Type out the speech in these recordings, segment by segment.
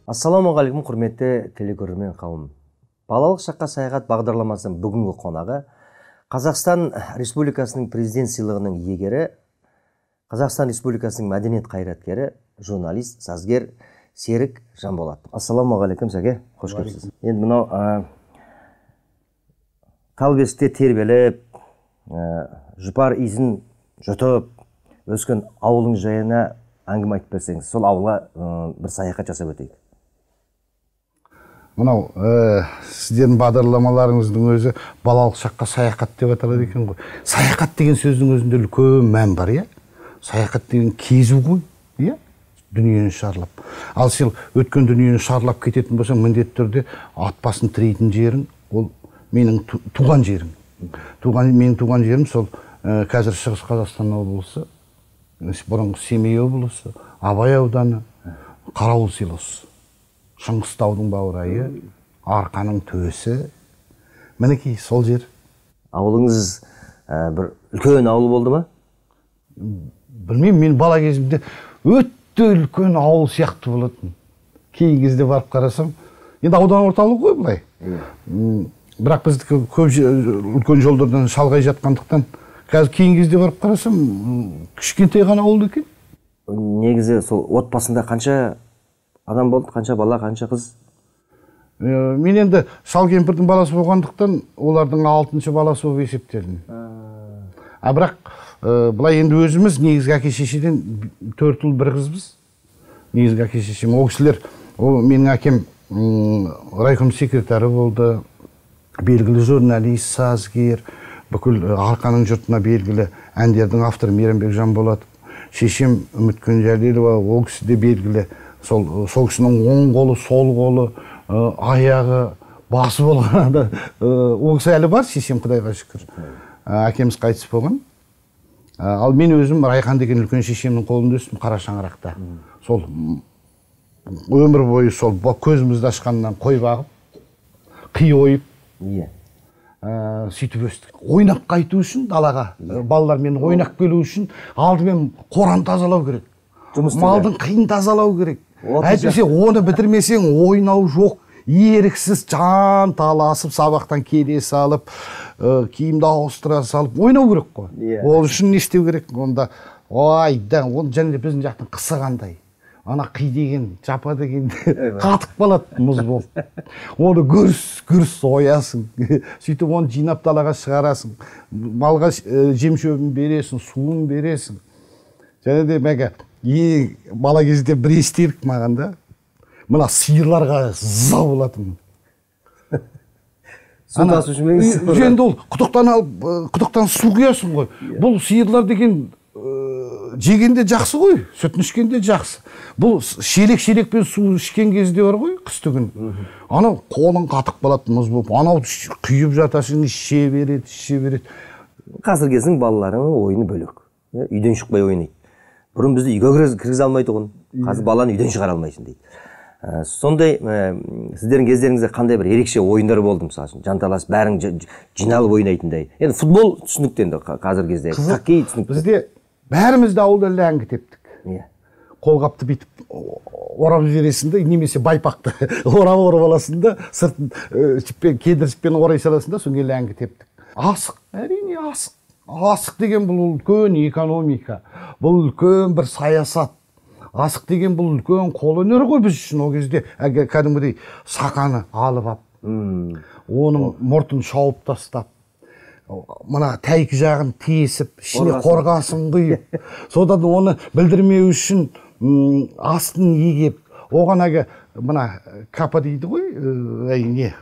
Ассаламағалейкум, құрметті телекөрермен қауым. Балалық шаққа саяхат бағдарламасының бүгінгі қонағы Қазақстан Республикасының президент сыйлығының иегері, Қазақстан Республикасының мәдениет қайраткері, журналист, сазгер Серік Жанболат. Ассаламағалейкум, сәке, қош келіпсіз. Енді мынау тал бесікте тербеліп, жұпар иісін жұтып өскен ауылың жайына әңгіме айтып берсеңіз, сол ауылға бір саяхат жасап өтейік. Мынау сіздердің бағдарламаларыңыздың өзі балалық шаққа саяхат деп аталады екен ғой. Саяхат деген сөздің өзінде үлкен мән бар, иә? Саяхат деген кезу ғой, иә? Дүниені шарлап. Ал сен өткен дүниені шарлап кететін болсаң, міндетті түрде ат басын тірейтін жерің, ол менің туған жерім. Менің туған жерім сол қазір Шығыс Қазақстан облысы, бұрынғы Семей облысы, Абай ауданы, Қарауыл селосы. Шыңғыстаудың баурайы, Арқаның төсі. Мінекей сол жер. Ауылыңыз бір үлкен ауыл болды ма? Білмеймін, мен бала кезімде өтті үлкен ауыл сияқты болатын. Кей кезде барып қарасам, енді аудан орталық ғой бұлай. Бірақ біздікі көп үлкен жолдардан шалғай жатқандықтан, қазір кейін кезде барып қарасам, кішкентай ғана ауыл екен. Негізі сол отбасында қанша адам болды, қанша бала, қанша қыз? Мен енді шал кемпірдің баласы болғандықтан, олардың 6-шы баласы болып есептедім. Бірақ бұлай енді өзіміз негізгі әке шешеден 4 ұл 1 қызбыз. Негізгі әке шешем. Ол кісілер, менің әкем райком секретары болды, белгілі журналист, сазгер, бүкіл Арқаның жұртына белгілі әндердің авторы Мейрамбек Жанболатов. Шешем Үміт Күнжалилова, ол кісі де белгілі. Сол кісінің оң қолы, сол қолы, аяғы, басы болғанда, ол кісі әлі бар, шешем, Құдайға шүкір. Әкеміз қайтыс болған. Ал мен өзім Райхан деген үлкен шешемнің қолында өстім, Қара шаңырақта. Сол өмір бойы сол көзімізді ашқаннан қой бағып, қи ойып, сөйтіп өстік. Ойнап қайту үшін далаға, балалармен ойнап келу үшін алдымен қораны тазалау керек. Малдың қиын тазалау керек. Әйтпесе оны бітірмесең ойнау жоқ, еріксіз жан таласып, сабақтан келе салып, киімді ауыстыра салып, ойнау керек қой. Ол үшін не істеу керек? Онда, оны және біздің жақтың қысы қандай. Ана қи деген, жапа деген қатып қалады мұз болып. Оны гүрс оясың. Сөйтіп оны жинап далаға шығарасың. Малға жем-шөбін бересің, суын бересің. Және де мәге бала кезде бір естелік маған да, мына сиырларға зау болатын. Су тасу үшін меңіз? Енді ол құдықтан су құясың ғой. Бұл сиырлар деген жегенде жақсы ғой, сүтін ішкенде жақсы. Бұл шелек-шелекпен су ішкен кезде бар ғой, қыстыгін. Анау қолың қатып қалатын мұз болып, анау құйып жатасың, іше береді. Қазір кездің балаларының ойыны бөлек. Үйден шықпай ойнайды. Бұрын бізді үйге кіргізе алмай тұғын, қазір баланы үйден шығара алмайсың дейді. Сондай сіздердің кездеріңізде қандай бір ерекше ойындар болды, мысалы үшін, жанталас бәрің жиналып ойнайтындай. Енді футбол түсінікті енді қазір кезде, хоккей түсінікті. Бізде бәрімізді ауылда ләңгі тептік. Қолғапты битіп орап жібересің де, немесе байпақты орап аласың да, сыртын кедір жіппен орай саласың да, соңғы ләңгі тептік. Асық, әрине асық. Асық деген бұл үлкен экономика, бұл үлкен бір саясат. Асық деген бұл үлкен қолөнер ғой біз үшін ол кезде. Кәдімгідей сақаны алып ап, оның мұртын шауып тастап, мына тәйкі жағын тесіп, ішіне қорғасын құйып, содан оны білдірмеу үшін астын егеп, оған мына капа дейді ғой,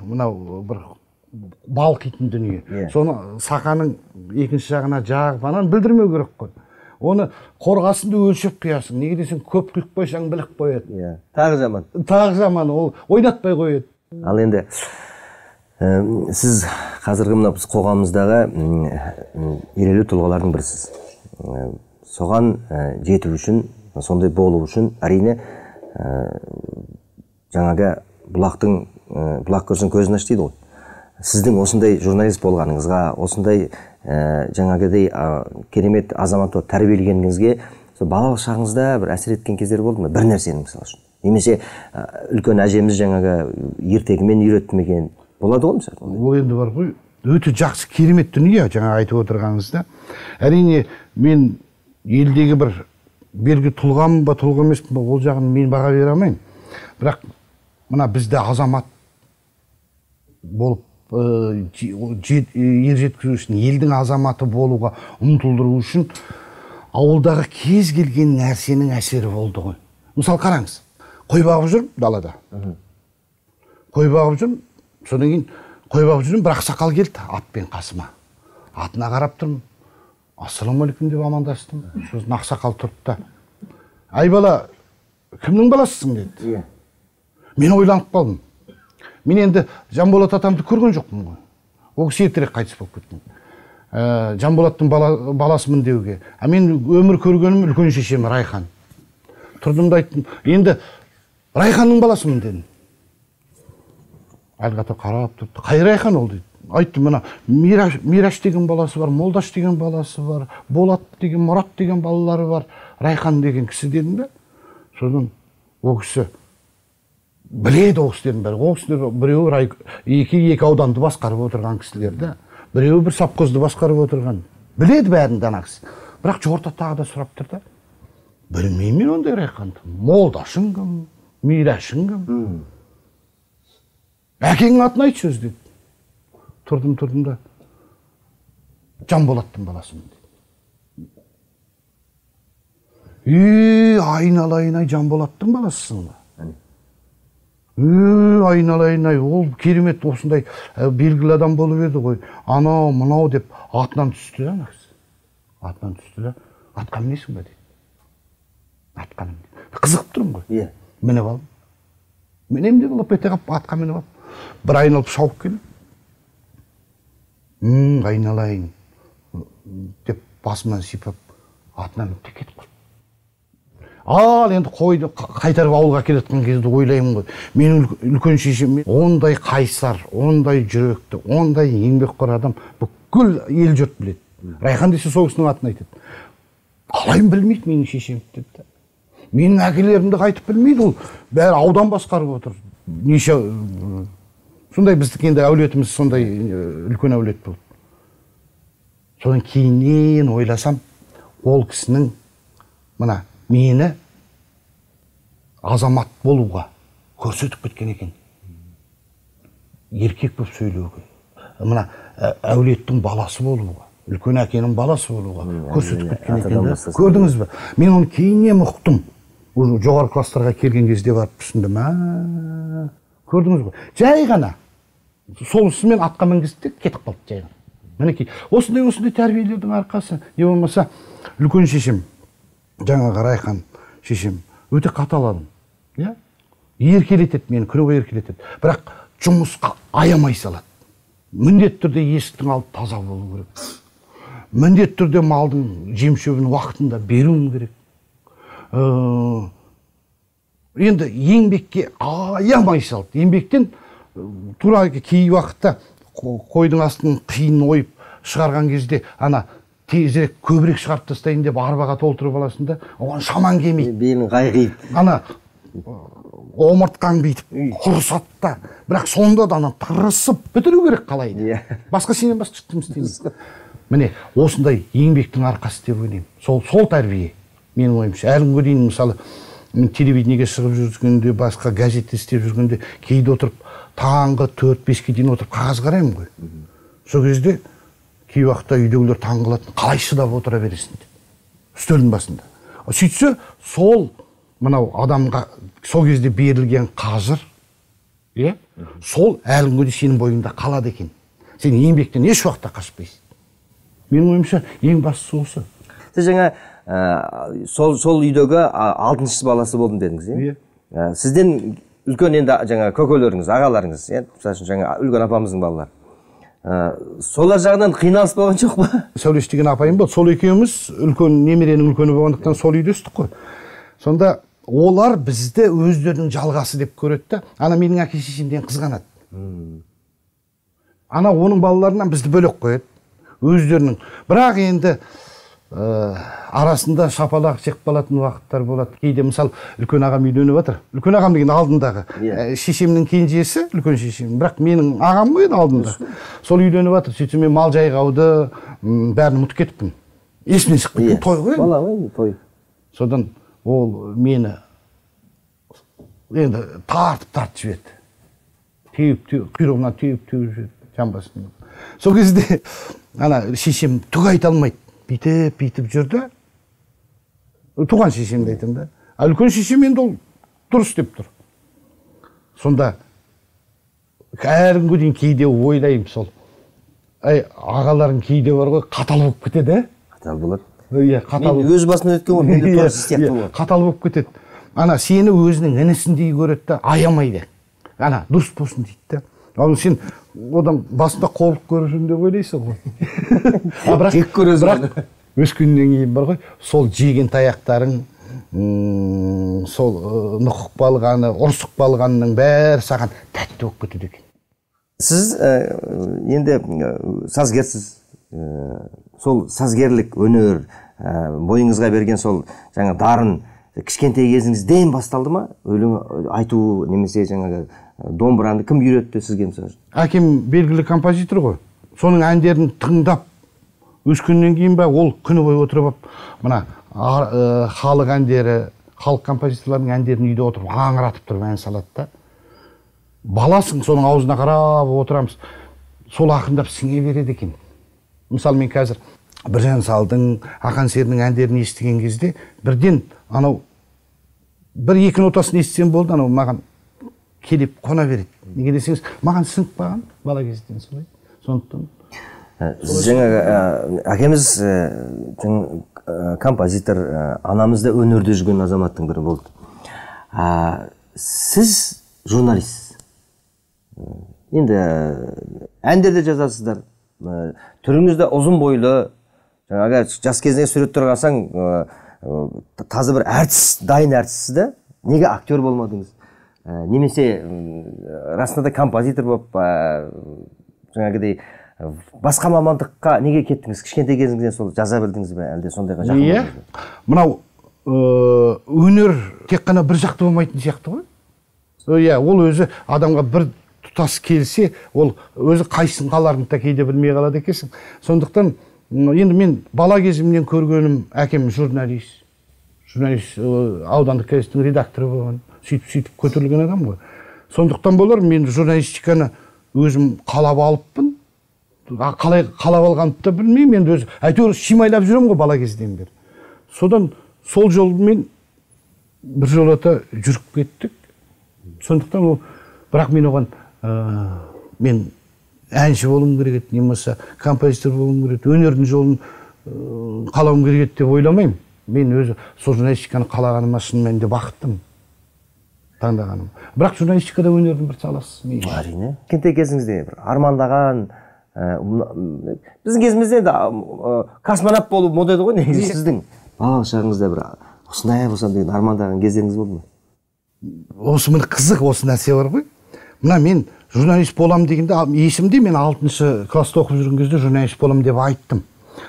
мынау бір балқитын дүние. Соны сақаның екінші жағына жағып, анан білдірмеу керек қой. Оны қорғасынды өлшеп қиясың. Неге десең, көп құйып қойсаң білік қояды. Тағы жаман. Тағы жаман, ол ойнатпай қояды. Ал енді сіз қазіргі мына біз қоғамымыздағы елеулі тұлғалардың бірісіз. Соған жету үшін, сондай болу үшін, әрине жаңағы бұлақ көрсін көзін аш дейді ғой. Сіздің осындай журналист болғаныңызға, осындай жаңағыдай керемет азамат болып тәрбиеленгеніңізге, балалық шағыңызда бір әсер еткен кездер болды ма? Бір нәрсенің мысалы үшін. немесе үлкен әжеміз жаңағы ертегімен үйретмеген болады ғой мысалы? Ол енді бар ғой, өте жақсы керемет дүние жаңа айтып отырғаныңызда. Әрине мен елдегі бір белгі тұлғамын ба тұлға емеспін ба, ол жағын мен баға бере алмаймын. Бірақ мына бізде азамат болып ер жеткізу үшін, елдің азаматы болуға ұмтылдыру үшін ауылдағы кез келген нәрсенің әсері болды ғой. Мысалы қараңыз, қой бағып жүрмін далада. Қой бағып жүрмін, содан кейін қой бағып жүрмін, бір ақсақал келді атпен қасыма. Атына қарап тұрмын. Ассалаумағалейкум деп амандастым. Сосын ақсақал тұрды да: "Ай бала, кімнің баласысың?" деді. Мен ойланып қалдым. Мен енді Жанболат атамды көрген жоқпын ғой. Ол кісі ертерек қайтыс болып кеткен. Жанболаттың баласымын деуге. Мен өмір көргенім үлкен шешем Райхан. Тұрдым да айттым, енді Райханның баласымын дедім. Әлғата қарап тұрды. Қай Райхан ол дейді. Айттым, мына Мираш деген баласы бар, Молдаш деген баласы бар, Болат деген, Мұрат деген балалары бар, Райхан деген кісі дедім да. Содан ол кісі біледі ол кісілердің бәрі. Ол кісілер біреуі екі ауданды басқарып отырған кісілер да. Біреуі бір совхозды басқарып отырған. Біледі бәрін дана кісі. Бірақ жорта тағы да сұрап тұр да: "Білмеймін мен ондай Райханды. Молдашың кім? Мирашың кім? Әкеңнің атын айтшы өзі" деді. Тұрдым да: "Жанболаттың баласымын" деді. Айналайын-ай, Жанболаттың баласысың ба? Айналайын-ай, ол керемет осындай белгілі адам болып еді ғой. Анау, мынау деп атынан түсті да. Атынан түсті да: "Атқа мінесің ба?" деді. "Атқа мін." Қызығып тұрмын ғой. Мініп алдым. Мінем деп лып ете қалып атқа мініп алып, бір айналып шауып келдім. Айналайын деп басымнан сипап атынан мініп кетіп қалды. Ал енді қойды қайтарып ауылға келеткен кезде ойлаймын ғой, менің үлкен шешем ондай қайсар, ондай жүректі, ондай еңбекқор адам бүкіл ел жұрт біледі. Райхан десе сол кісінің атын айтады. Қалайын білмейді менің шешемді деп. Менің әкелерімді қайтып білмейді, ол бәрі аудан басқарып отыр. Неше сондай біздің енді әулетіміз сондай үлкен әулет болды. Содан кейіннен ойласам, ол кісінің мына мені азамат болуға көрсетіп кеткен екен. Еркек болып сөйлеуге, мына әулеттің баласы болуға, үлкен әкенің баласы болуға көрсетіп кеткен екен. Көрдіңіз бе? Мен оны кейіннен ұқтым. Жоғары кластарға келген кезде барып түсіндім. Көрдіңіз бе? Жай ғана сол ісімен атқа мінгізді, кетіп қалды жай ғана. Мінекей, осындай тәрбиелердің арқасы. Не болмаса, үлкен шешем, жаңағы Райхан шешем, өте қатал адам. Еркелетеді мені, күні бойы еркелетеді. Бірақ жұмысқа аямай салады. Міндетті түрде есіктің алды таза болу керек. Міндетті түрде малдың жем-шөбін уақытында беруім керек. Енді еңбекке аямай салды. Еңбектен тура кей уақытта қойдың астын қиын ойып шығарған кезде ана тезірек көбірек шығарып тастайын деп арбаға толтырып аласың да, оған шаман келмейді. Белің қайғиды. Ана омыртқаң бүйтіп құрысады да, бірақ сонда да ана тырысып бітіру керек қалайды. Басқа сенен басқа ешкім істемейді. Міне осындай еңбектің арқасы деп ойлаймын. Сол тәрбие менің ойымша. Әлі күнге дейін мысалы мен телевидениеге шығып жүргенде, басқа газетте істеп жүргенде кейде отырып таңғы 4-5-ке дейін отырып қағаз қараймын ғой. Сол кезде кей уақытта үйдегілер таң қалатын, қалай шыдап отыра бересің деп, үстелдің басында. Сөйтсе, сол мынау адамға сол кезде берілген қазір, сол әлі күнге сенің бойыңда қалады екен. Сен еңбектен еш уақытта қашпайсың. Менің ойымша ең бастысы осы. Сіз жаңа сол үйдегі 6-шы баласы болдым дедіңіз, сізден үлкен енді жаңа көкелеріңіз, ағаларыңыз, жаңа үлкен апамыздың балалары. Солар жағынан қиналыс болған жоқ па? Сәулеш деген апайым болды. Сол екеуміз үлкен немеренің үлкені болғандықтан сол үйде өстік қой. Сонда олар бізді өздерінің жалғасы деп көреді. Ана менің әке шешемден қызғанады. Ана оның балаларынан бізді бөлек қояды. Өздерінің. Бірақ енді арасында шапалақ жеп қалатын уақыттар болады. Кейде мысалы үлкен ағам үйленіп жатыр. Үлкен ағам деген алдындағы. Шешемнің кенжесі, үлкен шешем. Бірақ менің ағам ғой алдында. Сол үйленіп жатыр. Сөйтсем мен мал жайғауды бәрін ұмытып кетіппін. Есімнен шығып кеткен той ғой. Бала ғой той. Содан ол мені енді тартып жіберді. Құйрығына теуіп жіберді жамбасына. Сол кезде ана шешем түк айта алмайды. Бүйтіп жүрді. Туған шешемді айтам да. Үлкен шешем енді ол дұрыс деп тұр. Сонда әрінгі дейін кейде ойлаймын сол. Ағаларың кейде бар ғой, қатал болып кетеді, Қатал болады. Қатал. Мен өз басымнан өткен ғой, менде дұрыс сияқты болады. Қатал болып кетеді. Ана сені өзінің інісіндей көреді да, аямайды. Ана дұрыс болсын дейді да. Ал сен одан басында қорлық көресің деп ойлайсың ғой. Жек көресің. Өскеннен кейін бар ғой, сол жеген таяқтарың, сол нұқық балғаны, ұрсық балғанның бәрі саған тәтті болып кетеді екен. Сіз енді сазгерсіз, сол сазгерлік өнер, бойыңызға берген сол жаңа дарын кішкентай кезіңізден басталды ма? Өлең айту немесе жаңағы домбыраны кім үйретті сізге мысалы? Әкем белгілі композитор ғой. Соның әндерін тыңдап өскеннен кейін ба ол күні бойы отырып мына халық әндері, халық композиторларының әндерін үйде отырып аңыратып тұрып ән салады да. Баласың, соның аузына қарап отырамыз. Сол ақындап сіңе береді екен. Мысалы мен қазір Біржан Салдың, Ақан Серінің әндерін естіген кезде бірден анау бір-екі нотасын естісем болды, анау маған келіп қона береді. Неге десеңіз, маған сіңіп қалған бала кезден солай. Сондықтан жаңағы әкеміз композитор, анамыз да өнерде жүрген азаматтың бірі болды. Сіз журналист. Енді әндерде жазасыздар. Түріңіз де ұзын бойлы. Жаңағы жас кезінде суреттер қарасаң, таза бір әртіс, дайын әртіссіз да. Неге актер болмадыңыз? Немесе расында да композитор болып, жаңағыдай басқа мамандыққа неге кеттіңіз? Кішкентай кезіңізден сол жаза білдіңіз бе, әлде сондайға жақын болдыңыз ба? Мынау өнер тек қана бір жақты болмайтын сияқты ғой. Ол өзі адамға бір тұтас келсе, ол өзі қайсысын қаларын да кейде білмей қалады екенсің. Сондықтан енді мен бала кезімнен көргенім, әкем журналист, аудандық газеттің редакторы болған, сөйтіп көтерілген адам ғой. Сондықтан болар, мен журналистиканы өзім қалап алыппын. Қалай қалап алғанымды да білмеймін, енді өзі әйтеуір шимайлап жүрем ғой бала кезден бері. Содан сол жолмен бір жолата жүріп кеттік. Сондықтан ол, бірақ мен оған мен әнші болуым керек еді, немесе композитор болуым керек еді, өнердің жолын қалауым керек еді деп ойламаймын. Мен өзі сол журналистиканы қалағаныма шынымен де бақыттым, таңдағаным. Бірақ журналистикада өнердің бір саласы. Әрине. Кішкентай кезіңізде бір армандаған, біздің кезімізде де космонавт болу мода еді ғой, негізі сіздің балалық шағыңызда бір осындай болсам деген армандаған кездеріңіз болды ма? Осы міне қызық осы нәрсе бар ғой. Мына мен журналист болам дегенде, есімде мен 6-шы класста оқып жүрген кезде журналист болам деп айттым.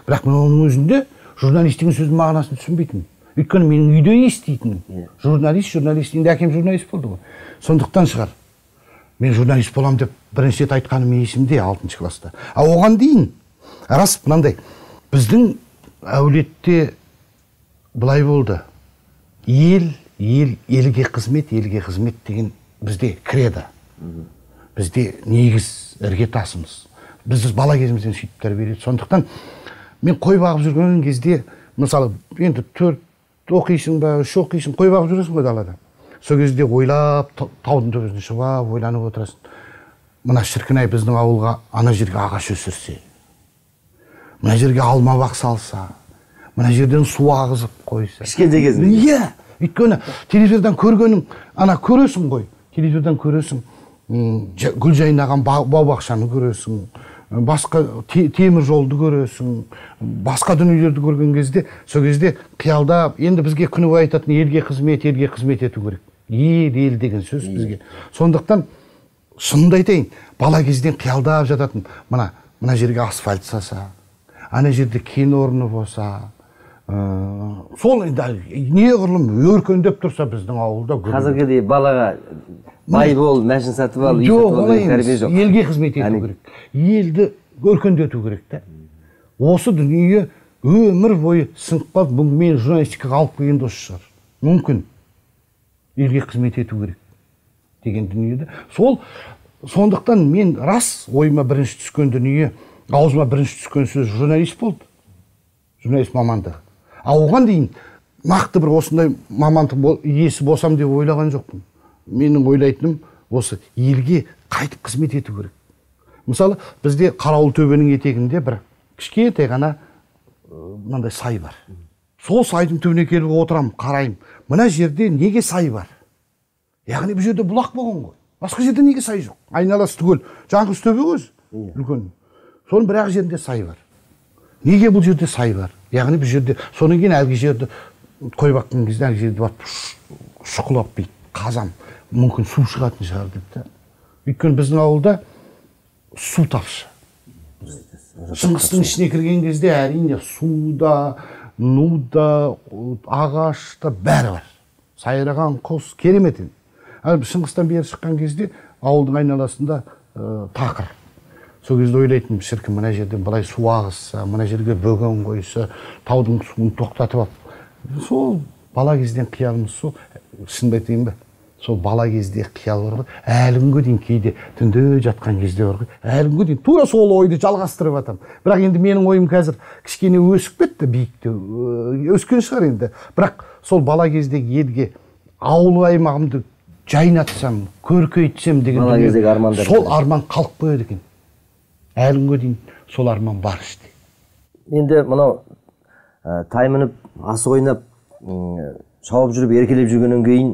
Бірақ мен оның өзінде журналист деген сөздің мағынасын түсінбейтінмін. Өйткені менің үйде еститінмін. Журналист, енді әкем журналист болды ғой. Сондықтан шығар. Мен журналист болам деп бірінші рет айтқаным есімде 6-шы класста. Оған дейін рас мынандай, біздің әулетте былай болды. Елге қызмет деген бізде кредо. Бізде негіз ірге тасымыз. Біз бала кезімізден сөйтіп тәрбиеледі. Сондықтан мен қой бағып жүрген кезде, мысалы, енді 4 оқисың ба, 3 оқисың, қой бағып жүресің ғой далада. Сол кезде ойлап, таудың төбесіне шығып, ойланып отырасың. Мына шіркін-ай біздің ауылға ана жерге ағаш өсірсе, мына жерге алма бақ салса, мына жерден су ағызып қойса. Кішкентай кезіңізде? Өйткені телевизордан көргенің, ана көресің ғой. Телевизордан көресің, гүл жайнаған бау-бақшаны көресің, басқа темір жолды көресің, басқа дүниелерді көрген кезде, сол кезде қиялдап, енді бізге күні бойы айтатын елге қызмет ету керек. Ел деген сөз бізге. Сондықтан шынымды айтайын, бала кезден қиялдап жататын, мына жерге асфальт саса, ана жерде кен орны болса, Сол неғұрлым өркендеп тұрса біздің ауылда. Қазіргідей балаға бай бол, мәшін сатып ал, үй сатып ал деген тәрбие жоқ. Елге қызмет ету керек. Елді өркендету керек та. Осы дүние өмір бойы сынып қалып, мен журналистикаға алып келген дос шығар. Мүмкін елге қызмет ету керек деген дүниеде. Сондықтан мен рас ойыма бірінші түскен дүние, аузыма бірінші түскен сөз журналист болды. Журналист мамандығы. Оған дейін нақты бір осындай мамандық иесі болсам деп ойлаған жоқпын. Менің ойлайтыным осы елге қайтып қызмет ету керек. Мысалы, бізде Қарауыл төбенің етегінде бір кішкентай ғана мынандай сай бар. Сол сайдың түбіне келіп отырам, қарайым. Мына жерде неге сай бар? Яғни бұл жерде бұлақ болған ғой. Басқа жерде неге сай жоқ? Айналасы түгел. Жаңғыз төбе көз. Үлкен. Соның бір ақ жерінде сай бар. Неге бұл жерде сай бар? Яғни бұл жерде, соның кейін әлгі жерді қой баққан кезде әлгі жерді барып шұқылап бейді, қазам, мүмкін су шығатын шығар деп. Өйткені біздің ауылда су тапшы. Шыңғыстың ішіне кірген кезде әрине суда, нуда, ағашта бәрі бар. Сайраған құс, керемет. Шыңғыстан бері шыққан кезде ауылдың айналасында тақыр. Сол кезде ойлайтын, шіркін мына жерден былай су ағызса, мына жерге бөгөн қойса, таудың суын тоқтатып алып. Сол бала кезден қиялымыз сол, шынымды айтайын ба? Сол бала кезде қиял бар ғой, әлі күнге дейін кейде түнде жатқан кезде бар ғой, әлі күнге дейін тура сол ойды жалғастырып жатам. Бірақ енді менің ойым қазір кішкене өсіп кетті, биікте, өскен шығар енді. Бірақ сол бала кездегі елге ауыл аймағымды жайнатсам, көркейтсем деген сол арман қалып қояды екен. Әлі күнге дейін сол арман бар іште. Енді мынау таймынып, асы ойнап, шауып жүріп, еркелеп жүргеннен кейін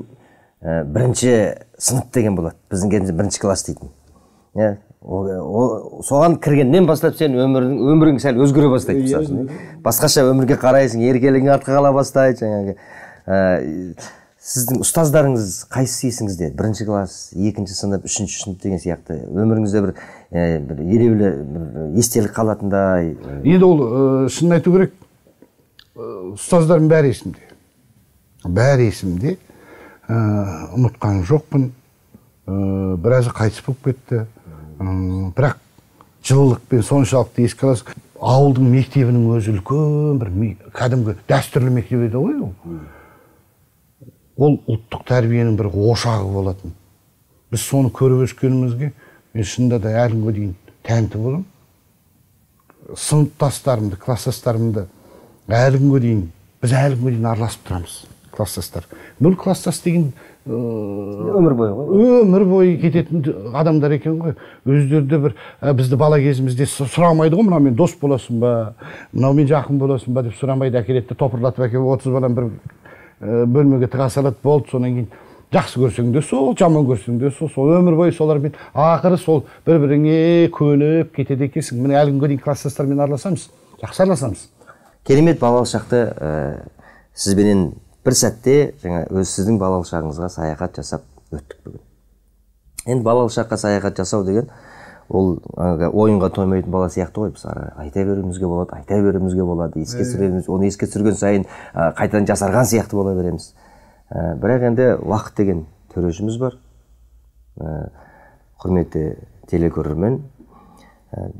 бірінші сынып деген болады. Біздің кезімізде бірінші класс дейтін. Соған кіргеннен бастап сен өмірің сәл өзгере бастайды. Басқаша өмірге қарайсың, еркелігің артқа қала бастайды. Сіздің ұстаздарыңыз қайсысы есіңізде? Бірінші класс, екінші сынып, үшінші сынып деген сияқты. Өміріңізде бір елеулі естелік қалатындай. Енді ол шынын айту керек, ұстаздарым бәрі есімде. Бәрі есімде. Ұмытқан жоқпын. Біразы қайтыс болып кетті. Бірақ жылылықпен соншалықты еске аласың. Ауылдың мектебінің өзі үлкен бір кәдімгі дәстүрлі мектеп еді ғой ол. Ол ұлттық тәрбиенің бір ошағы болатын. Біз соны көріп өскенімізге, мен шынында да әлі күнге дейін тәнті болам. Сыныптастарымды, класстастарымды әлі күнге дейін, біз әлі күнге дейін араласып тұрамыз, класстастар. Бұл класстас деген өмір бойы ғой. Өмір бойы кететін адамдар екен ғой. Өздерді бір бізді бала кезімізде сұрамайды ғой, мынаумен дос боласың ба, мынаумен жақын боласың ба деп сұрамайды, әкелетті топырлатып әкеліп 30 балам бір бөлмеге тыға салады, болды. Сонан кейін жақсы көрсең де сол, жаман көрсең де сол өмір бойы солармен ақыры сол бір-біріңе көніп кетеді екенсің. Міне әлі күнге дейін класстастармен араласамыз, жақсы араласамыз. Керемет балалық шақты сізбенен бір сәтте өз сіздің балалық шағыңызға саяхат жасап өттік бүгін. Енді балалық шаққа саяхат жасау деген ол ойынға тоймайтын бала сияқты ғой. Біз айта беруімізге болады, еске түсіреміз, оны еске түсірген сайын қайтадан жасарған сияқты бола береміз. Бірақ енді уақыт деген төрешіміз бар. Құрметті телекөрермен,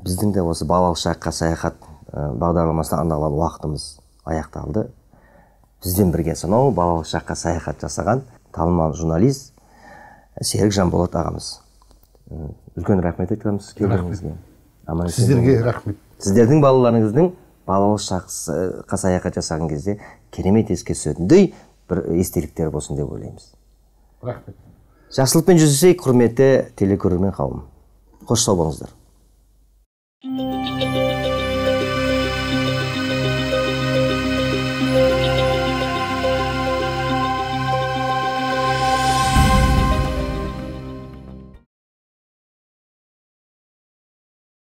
біздің де осы балалық шаққа саяхат бағдарламасына арналған уақытымыз аяқталды. Бізден бірге сонау балалық шаққа саяхат жасаған танымал журналист Серік Жанболат ағамыз. Үлкен рахмет айтамыз келгеніңізге. Сіздерге рахмет. Сіздердің балаларыңыздың балалық шаққа саяхат жасаған кезде керемет еске түсетіндей бір естеліктер болсын деп ойлаймыз. Рахмет. Жақсылықпен жүздесейік, құрметті телекөрермен қауым. Қош сау болыңыздар.